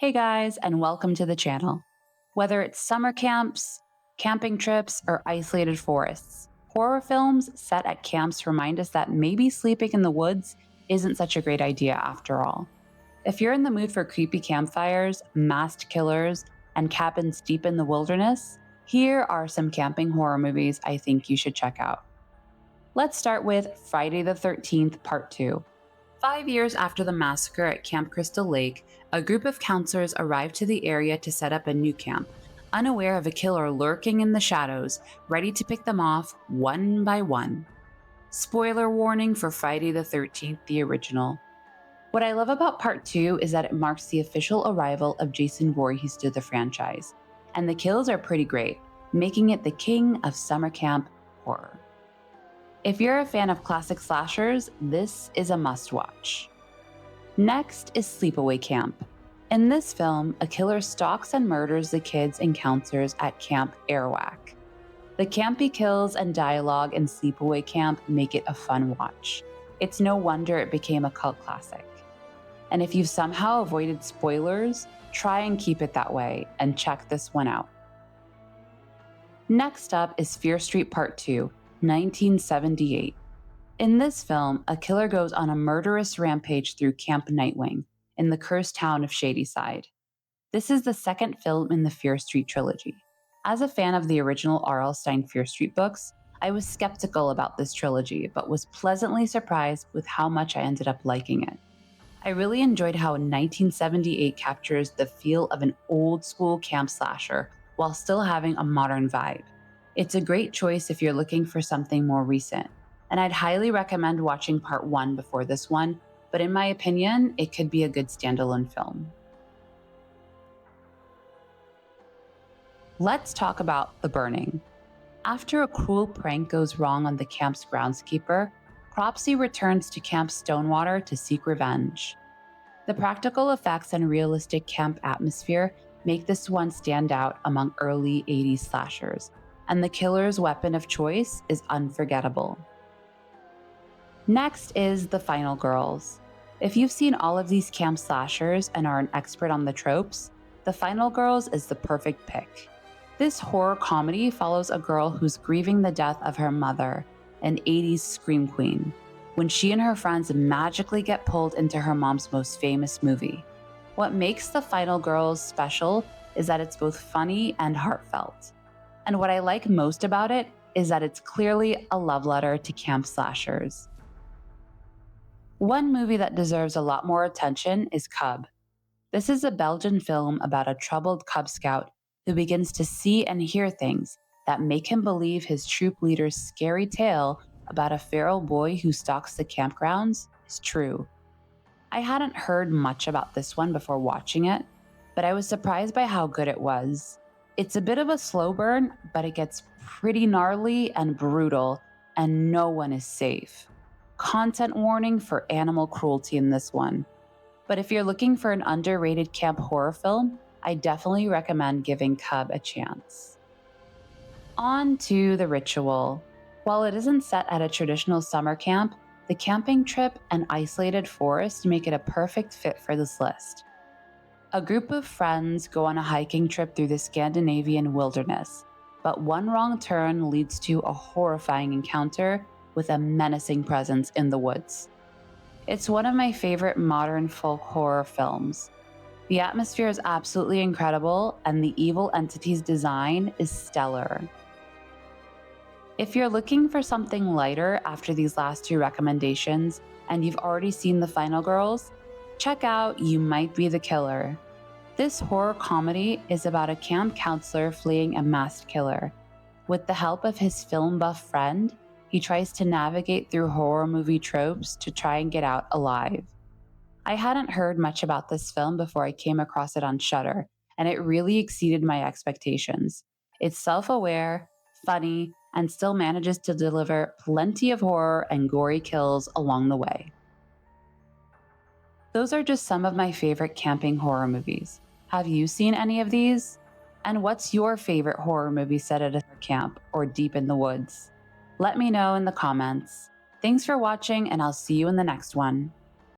Hey guys, and welcome to the channel. Whether it's summer camps, camping trips, or isolated forests, horror films set at camps remind us that maybe sleeping in the woods isn't such a great idea after all. If you're in the mood for creepy campfires, masked killers, and cabins deep in the wilderness, here are some camping horror movies I think you should check out. Let's start with Friday the 13th, Part 2. 5 years after the massacre at Camp Crystal Lake, a group of counselors arrived to the area to set up a new camp, unaware of a killer lurking in the shadows, ready to pick them off one by one. Spoiler warning for Friday the 13th, the original. What I love about Part 2 is that it marks the official arrival of Jason Voorhees to the franchise, and the kills are pretty great, making it the king of summer camp horror. If you're a fan of classic slashers, this is a must-watch. Next is Sleepaway Camp. In this film, a killer stalks and murders the kids and counselors at Camp Arawak. The campy kills and dialogue in Sleepaway Camp make it a fun watch. It's no wonder it became a cult classic. And if you've somehow avoided spoilers, try and keep it that way and check this one out. Next up is Fear Street Part 2, 1978. In this film, a killer goes on a murderous rampage through Camp Nightwing in the cursed town of Shadyside. This is the second film in the Fear Street trilogy. As a fan of the original R.L. Stine Fear Street books, I was skeptical about this trilogy, but was pleasantly surprised with how much I ended up liking it. I really enjoyed how 1978 captures the feel of an old school camp slasher while still having a modern vibe. It's a great choice if you're looking for something more recent, and I'd highly recommend watching Part 1 before this one, but in my opinion, it could be a good standalone film. Let's talk about The Burning. After a cruel prank goes wrong on the camp's groundskeeper, Cropsey returns to Camp Stonewater to seek revenge. The practical effects and realistic camp atmosphere make this one stand out among early 80s slashers, and the killer's weapon of choice is unforgettable. Next is The Final Girls. If you've seen all of these camp slashers and are an expert on the tropes, The Final Girls is the perfect pick. This horror comedy follows a girl who's grieving the death of her mother, an 80s scream queen, when she and her friends magically get pulled into her mom's most famous movie. What makes The Final Girls special is that it's both funny and heartfelt. And what I like most about it is that it's clearly a love letter to camp slashers. One movie that deserves a lot more attention is Cub. This is a Belgian film about a troubled Cub Scout who begins to see and hear things that make him believe his troop leader's scary tale about a feral boy who stalks the campgrounds is true. I hadn't heard much about this one before watching it, but I was surprised by how good it was. It's a bit of a slow burn, but it gets pretty gnarly and brutal, and no one is safe. Content warning for animal cruelty in this one. But if you're looking for an underrated camp horror film, I definitely recommend giving Cub a chance. On to The Ritual. While it isn't set at a traditional summer camp, the camping trip and isolated forest make it a perfect fit for this list. A group of friends go on a hiking trip through the Scandinavian wilderness, but one wrong turn leads to a horrifying encounter with a menacing presence in the woods. It's one of my favorite modern folk horror films. The atmosphere is absolutely incredible, and the evil entity's design is stellar. If you're looking for something lighter after these last two recommendations, and you've already seen The Final Girls, check out You Might Be the Killer. This horror comedy is about a camp counselor fleeing a masked killer. With the help of his film buff friend, he tries to navigate through horror movie tropes to try and get out alive. I hadn't heard much about this film before I came across it on Shudder, and it really exceeded my expectations. It's self-aware, funny, and still manages to deliver plenty of horror and gory kills along the way. Those are just some of my favorite camping horror movies. Have you seen any of these? And what's your favorite horror movie set at a camp or deep in the woods? Let me know in the comments. Thanks for watching, and I'll see you in the next one.